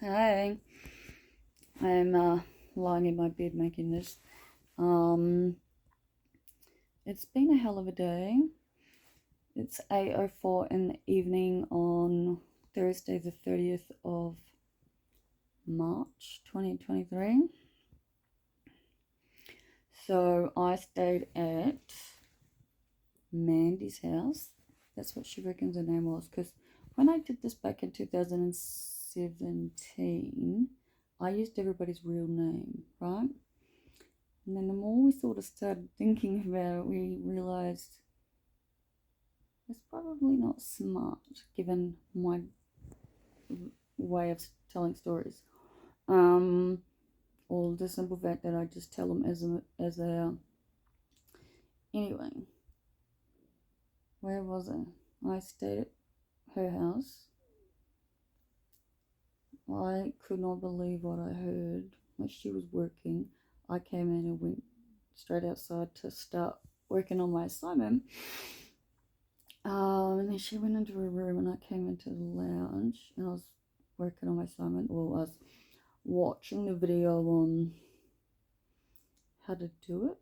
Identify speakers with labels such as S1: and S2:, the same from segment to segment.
S1: Hi, I'm lying in my bed making this. Um, it's been a hell of a day. It's 8:04 in the evening on Thursday, the 30th of March, 2023. So I stayed at Mandy's house. That's what she reckons her name was. Because when I did this back in 2017, I used everybody's real name, right? And then the more we sort of started thinking about it, we realized it's probably not smart given my way of telling stories. Or the simple fact that I just tell them as they are. Anyway, where was I? I stayed at her house. I could not believe what I heard when she was working. I came in and went straight outside to start working on my assignment. And then she went into her room and I came into the lounge and I was working on my assignment. Well, I was watching the video on how to do it.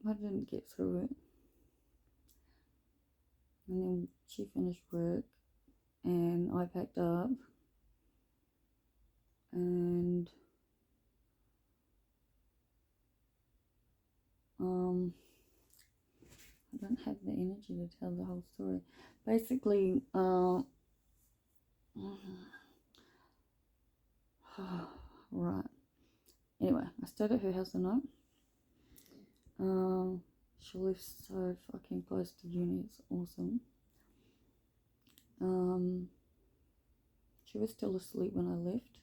S1: I didn't get through it. And then she finished work and I packed up and I don't have the energy to tell the whole story. Basically, right. Anyway, I stayed at her house the night. She lives so fucking close to uni. It's awesome. She was still asleep when I left.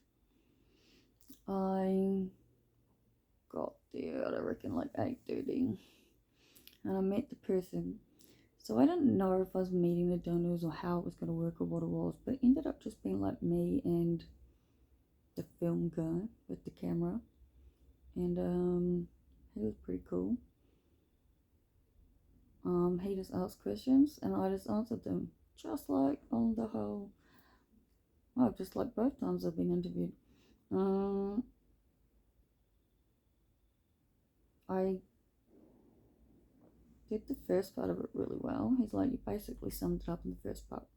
S1: I got there at I reckon like 8:30, and I met the person. So I didn't know if I was meeting the donors or how it was going to work or what it was, but it ended up just being like me and the film guy with the camera, and he was pretty cool. He just asked questions and I just answered them, just like on the whole. Well, just like both times I've been interviewed. I did the first part of it really well. He's like, you basically summed it up in the first part,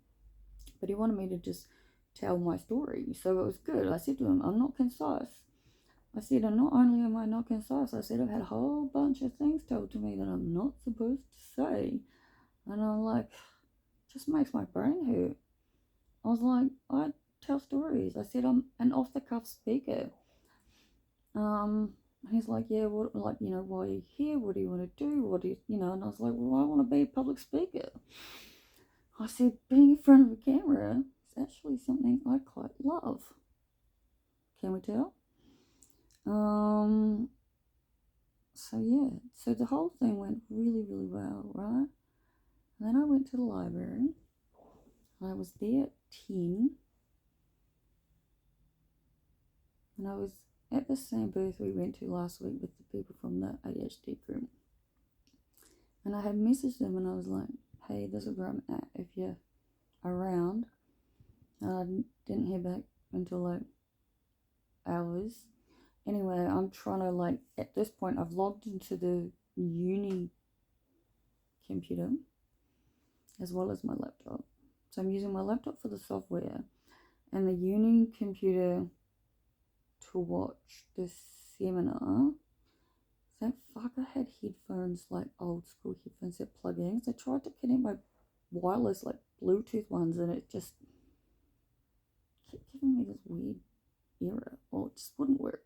S1: but he wanted me to just tell my story, so it was good. I said to him, I'm not concise. I said, and not only am I not concise, I said I've had a whole bunch of things told to me that I'm not supposed to say, and I'm like, just makes my brain hurt. I was like, I tell stories. I said I'm an off the cuff speaker. He's like, yeah, what, like, why are you here? What do you want to do? What do you know? And I was like, well, I want to be a public speaker. I said, being in front of a camera is actually something I quite love. Can we tell? So yeah, so the whole thing went really, really well, right? And then I went to the library. I was there at 10. And I was at the same booth we went to last week with the people from the ADHD group. And I had messaged them and I was like, hey, this is where I'm at if you're around. And I didn't hear back until like hours. Anyway, I'm trying to like, at this point, I've logged into the uni computer as well as my laptop. So I'm using my laptop for the software and the uni computer to watch the seminar. That fucker had headphones, like old school headphones that plug in. So I tried to connect my wireless, like Bluetooth ones, and it just kept giving me this weird error. Well, it just wouldn't work.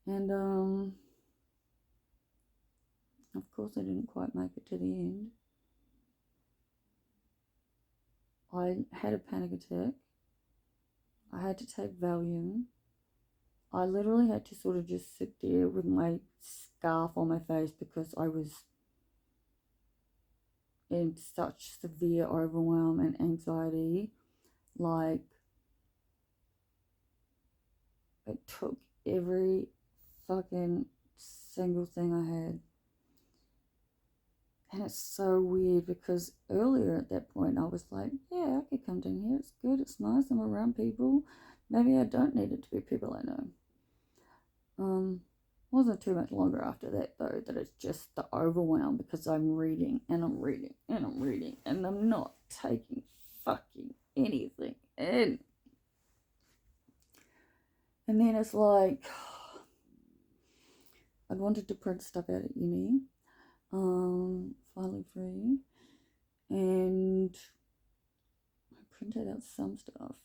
S1: And of course, I didn't quite make it to the end. I had a panic attack. I had to take Valium. I literally had to sort of just sit there with my scarf on my face because I was in such severe overwhelm and anxiety. Like, it took every fucking single thing I had. And it's so weird because earlier at that point I was like, yeah, I could come down here. It's good. It's nice. I'm around people. Maybe I don't need it to be people I know. Wasn't too much longer after that though that it's just the overwhelm because I'm reading and I'm reading and I'm reading and I'm not taking fucking anything in. And then it's like I'd wanted to print stuff out at uni. Finally free. And I printed out some stuff.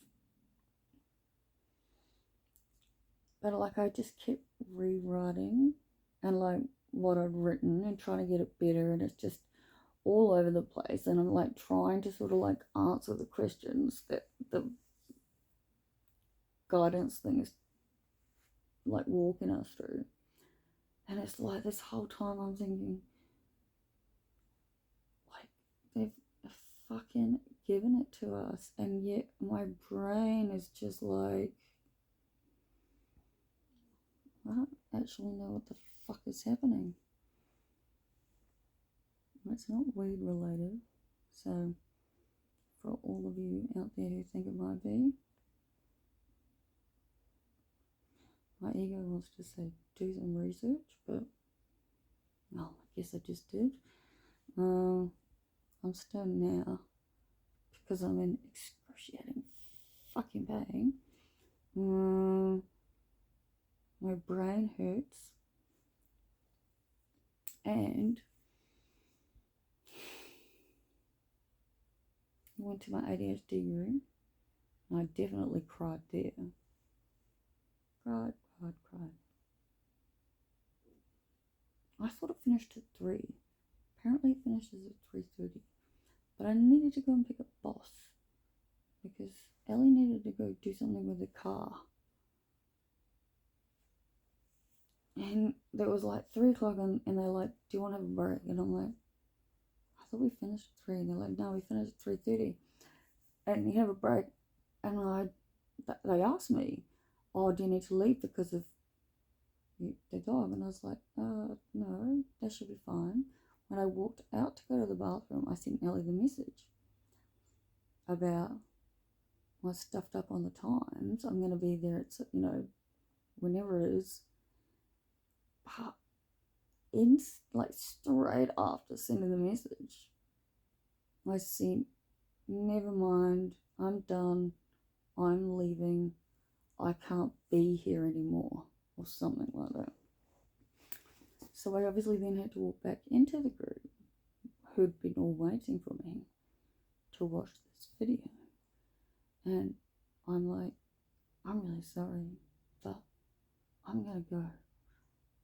S1: But like I just kept rewriting and like what I'd written and trying to get it better, and it's just all over the place. And I'm like trying to sort of like answer the questions that the guidance thing is like walking us through. And it's like this whole time I'm thinking, like, they've fucking given it to us, and yet my brain is just like, I don't actually know what the fuck is happening. It's not weed related, so for all of you out there who think it might be, my ego wants to say do some research, but well, I guess I just did. I'm stoned now because I'm in excruciating fucking pain. My brain hurts, and I went to my ADHD room, and I definitely cried there. Cried. I thought it finished at 3. Apparently it finishes at 3:30. But I needed to go and pick up Boss because Ellie needed to go do something with the car. And there was like 3 o'clock and they're like, do you want to have a break? And I'm like, I thought we finished at 3. And they're like, no, we finished at 3:30. And you have a break. And they asked me, oh, do you need to leave because of the dog? And I was like, no, that should be fine. When I walked out to go to the bathroom, I sent Ellie the message about I stuffed up on the times. I'm going to be there at, whenever it is. But like straight after sending the message, I said, never mind, I'm done, I'm leaving, I can't be here anymore, or something like that. So I obviously then had to walk back into the group who'd been all waiting for me to watch this video. And I'm like, I'm really sorry, but I'm going to go.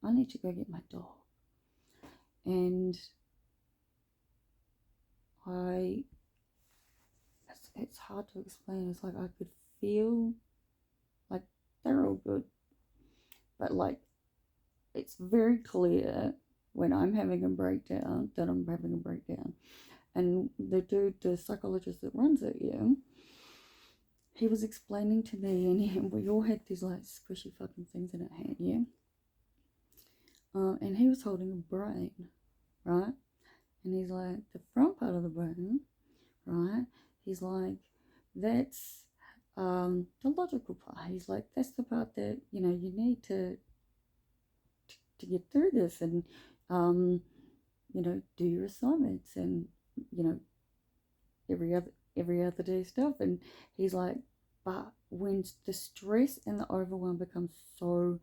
S1: I need to go get my dog. And it's hard to explain. It's like I could feel like they're all good. But like, it's very clear when I'm having a breakdown that I'm having a breakdown. And the dude, the psychologist that runs it, he was explaining to me, and we all had these like squishy fucking things in our hand, and he was holding a brain, right? And he's like, the front part of the brain, right? He's like, that's the logical part. He's like, that's the part that, you need to get through this and, do your assignments and, every other day stuff. And he's like, but when the stress and the overwhelm becomes so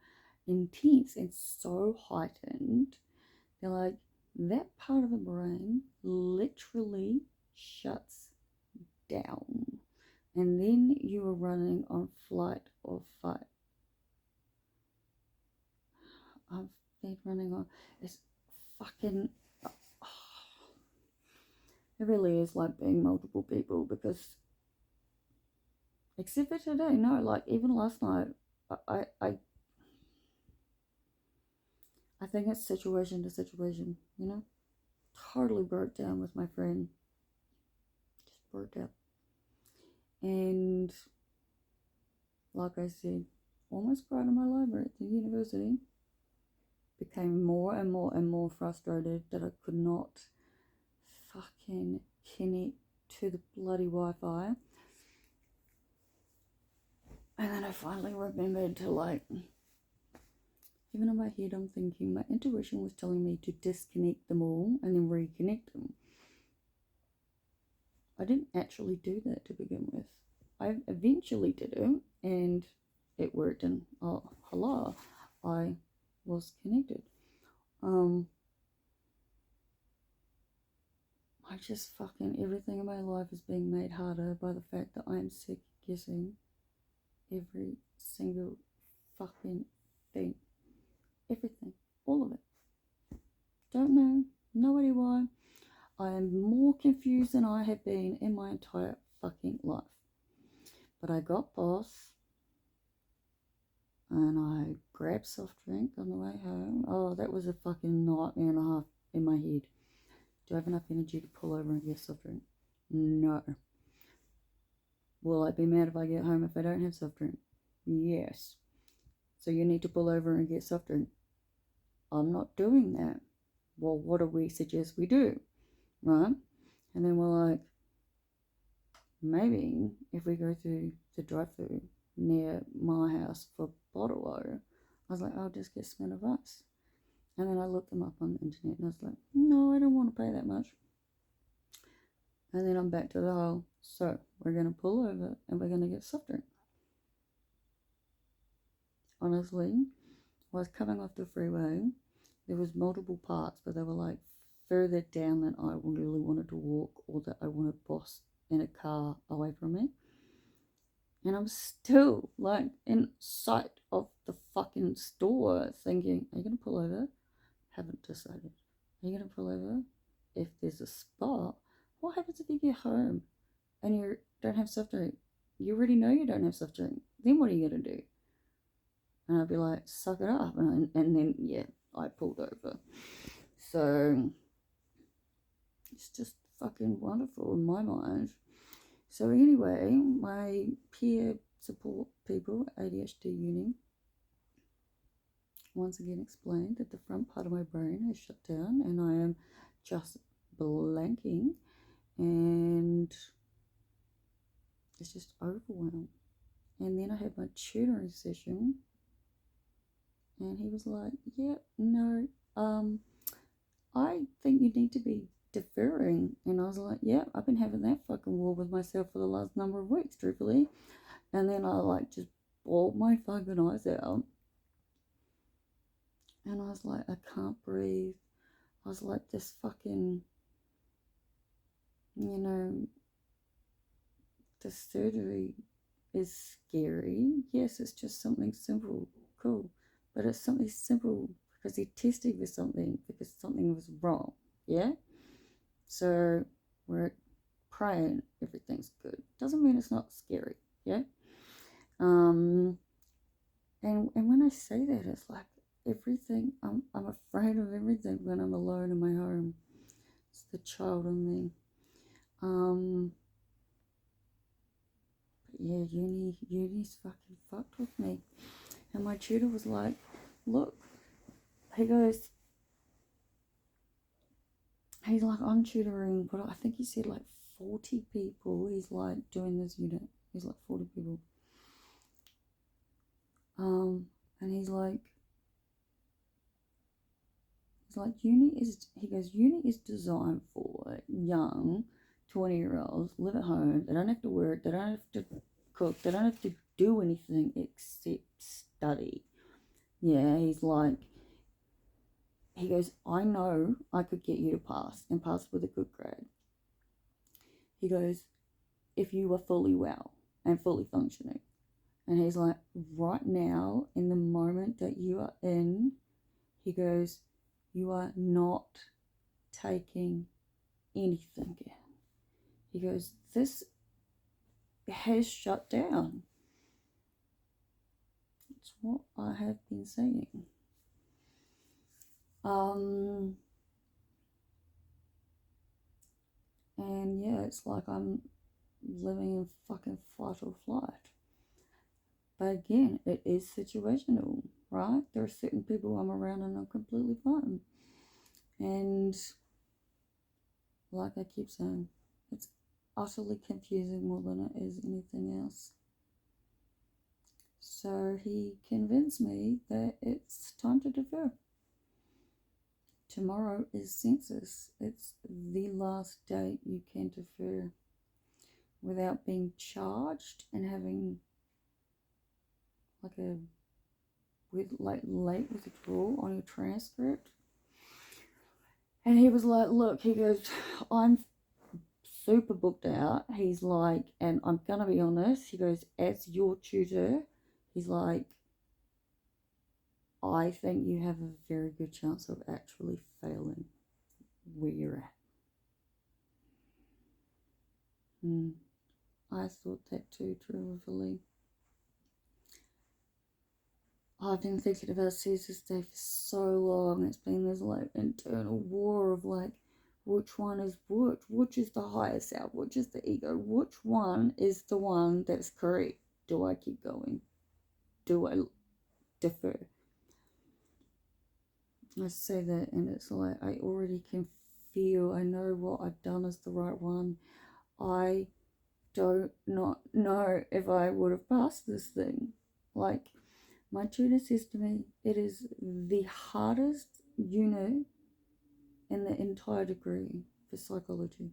S1: intense and so heightened, they're like, that part of the brain literally shuts down. And then you are running on flight or fight. I've been running on, it's fucking, it really is like being multiple people, because except for today, no, like even last night, I think it's situation to situation, totally broke down with my friend, just broke down. And like I said, almost cried in my library at the university, became more and more and more frustrated that I could not fucking connect to the bloody Wi-Fi. And then I finally remembered to, like, even in my head I'm thinking my intuition was telling me to disconnect them all and then reconnect them. I didn't actually do that to begin with. I eventually did it and it worked, and oh hello, I was connected. I just fucking, everything in my life is being made harder by the fact that I'm sick guessing every single fucking thing. Everything. All of it. Don't know. No idea why. I am more confused than I have been in my entire fucking life. But I got boss and I grabbed soft drink on the way home. Oh, that was a fucking nightmare and a half in my head. Do I have enough energy to pull over and get soft drink? No. Will I be mad if I get home if I don't have soft drink? Yes. So you need to pull over and get soft drink. I'm not doing that. Well, what do we suggest we do? Right? And then we're like, maybe if we go through the drive-thru near my house for bottle water, I was like, I'll just get Smirnoff. And then I looked them up on the internet and I was like, no, I don't want to pay that much. And then I'm back to the whole, so we're going to pull over and we're going to get soft drink. Honestly, I was coming off the freeway. There was multiple parts, but they were like further down than I really wanted to walk or that I wanted boss in a car away from me. And I'm still like in sight of the fucking store thinking, are you going to pull over? Haven't decided. Are you going to pull over? If there's a spot, what happens if you get home and you don't have soft drink? You already know you don't have soft drink. Then what are you going to do? And I'd be like, suck it up. And then, yeah, I pulled over. So it's just fucking wonderful in my mind. So anyway, my peer support people, ADHD uni, once again explained that the front part of my brain has shut down and I am just blanking and it's just overwhelmed. And then I had my tutoring session and he was like, yeah, no, I think you need to be deferring. And I was like, yeah, I've been having that fucking war with myself for the last number of weeks, truthfully. And then I like just bawled my fucking eyes out. And I was like, I can't breathe. I was like, this fucking, you know, the surgery is scary. Yes, it's just something simple, cool. But it's something simple because he tested for something because something was wrong. Yeah? So we're praying everything's good. Doesn't mean it's not scary. Yeah? And when I say that, it's like everything, I'm afraid of everything when I'm alone in my home. It's the child in me. But yeah, uni's fucking fucked with me. And my tutor was like, look, he goes, he's like, I'm tutoring, but I think he said like 40 people. He's like doing this unit. He's like 40 people. And he's like, uni is designed for young 20-year-olds, live at home, they don't have to work, they don't have to cook, they don't have to do anything except study. Yeah, he's like, he goes, I know I could get you to pass and pass with a good grade. He goes, if you were fully well and fully functioning. And he's like, right now, in the moment that you are in, he goes, you are not taking anything in. He goes, this has shut down. It's what I have been saying. And yeah, it's like I'm living in fucking fight or flight. But again, it is situational, right? There are certain people I'm around and I'm completely fine. And like I keep saying, it's utterly confusing more than it is anything else. So he convinced me that it's time to defer. Tomorrow is census. It's the last date you can defer without being charged and having late withdrawal on your transcript. And he was like, look, he goes, I'm super booked out. He's like, and I'm gonna be honest, he goes, as your tutor, he's like, I think you have a very good chance of actually failing where you're at. I thought that too, truthfully. I've been thinking about Caesar's Day for so long. It's been this like internal war of like, which one is which is the higher self, which is the ego, which one is the one that's correct? Do I keep going? Do I defer? I say that and it's like I already can feel, I know what I've done is the right one. I do not know if I would have passed this thing. Like, my tutor says to me, it is the hardest unit in the entire degree for psychology.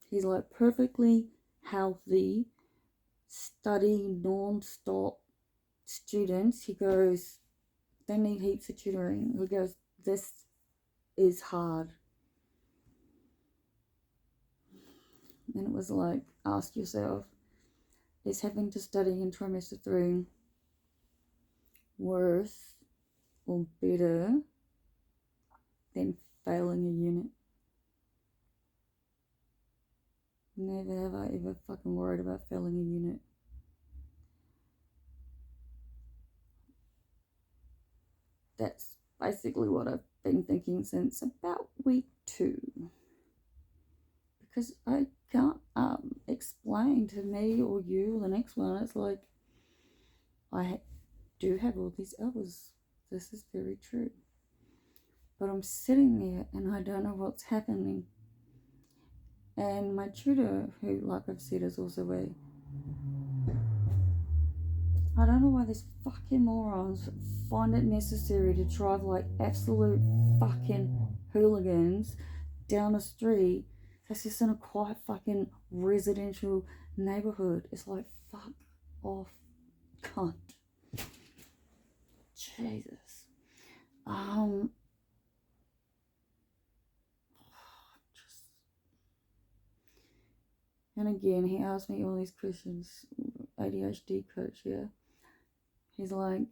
S1: He's like, perfectly healthy, study non-stop students. He goes, they need heaps of tutoring. He goes, this is hard. And it was like, ask yourself, is having to study in trimester 3 worse or better than failing a unit? Never have I ever fucking worried about failing a unit. That's basically what I've been thinking since about week 2. Because I can't explain to me or you or the next one. It's like, I do have all these hours. This is very true. But I'm sitting there and I don't know what's happening. And my tutor, who, like I've said, is also I don't know why these fucking morons find it necessary to drive like absolute fucking hooligans down a street that's just in a quiet fucking residential neighborhood. It's like, fuck off, cunt. Jesus. And again, he asked me all these questions. ADHD coach, yeah. He's like,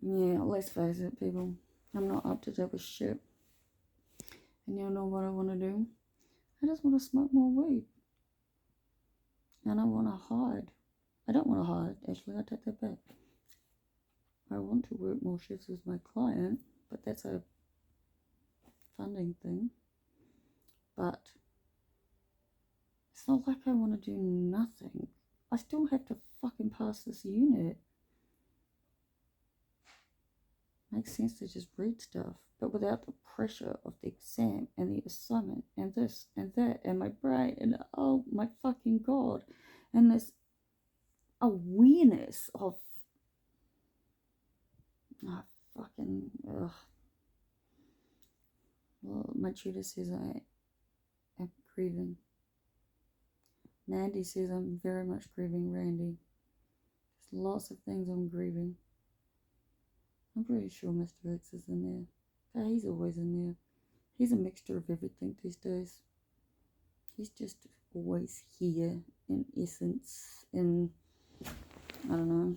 S1: yeah, let's face it, people. I'm not up to date with shit. And you know what I want to do? I just want to smoke more weed. And I want to hide. I don't want to hide, actually, I take that back. I want to work more shifts with my client, but that's a funding thing. But it's not like I want to do nothing. I still have to fucking pass this unit. Makes sense to just read stuff, but without the pressure of the exam and the assignment and this and that and my brain and oh my fucking god, and this awareness of Well, my tutor says I am grieving. Mandy says I'm very much grieving Randy. There's lots of things I'm grieving. I'm pretty sure Mr. X is in there. But he's always in there. He's a mixture of everything these days. He's just always here in essence, in, I don't know.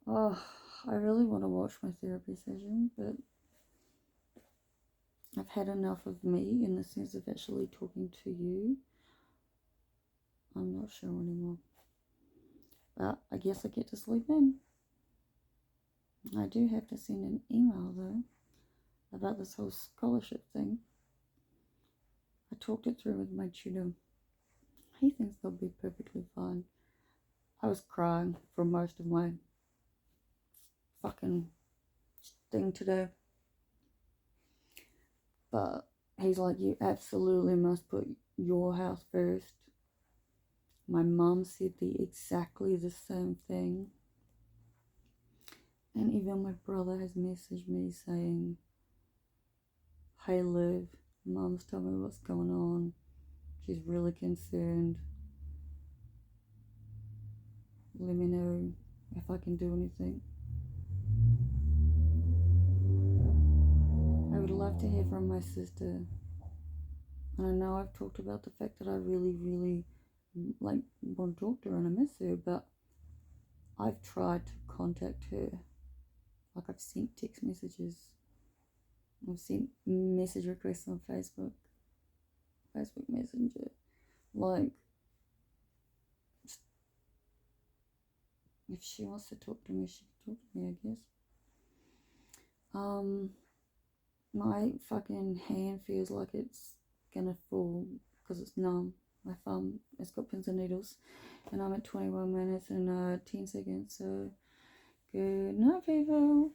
S1: Oh, I really want to watch my therapy session, but I've had enough of me in the sense of actually talking to you. I'm not sure anymore. But I guess I get to sleep in. I do have to send an email though about this whole scholarship thing. I talked it through with my tutor. He thinks they'll be perfectly fine. I was crying for most of my fucking thing to do. But he's like, you absolutely must put your house first. My mom said exactly the same thing. And even my brother has messaged me saying, hey Liv, Mom's told me what's going on. She's really concerned. Let me know if I can do anything. I would love to hear from my sister. And I know I've talked about the fact that I really, really want to talk to her and I miss her, but I've tried to contact her. Like, I've sent text messages. I've sent message requests on Facebook Messenger. Like, if she wants to talk to me, she can talk to me, I guess. My fucking hand feels like it's gonna fall because it's numb. My thumb, it's got pins and needles. And I'm at 21 minutes and 10 seconds, so good night, people.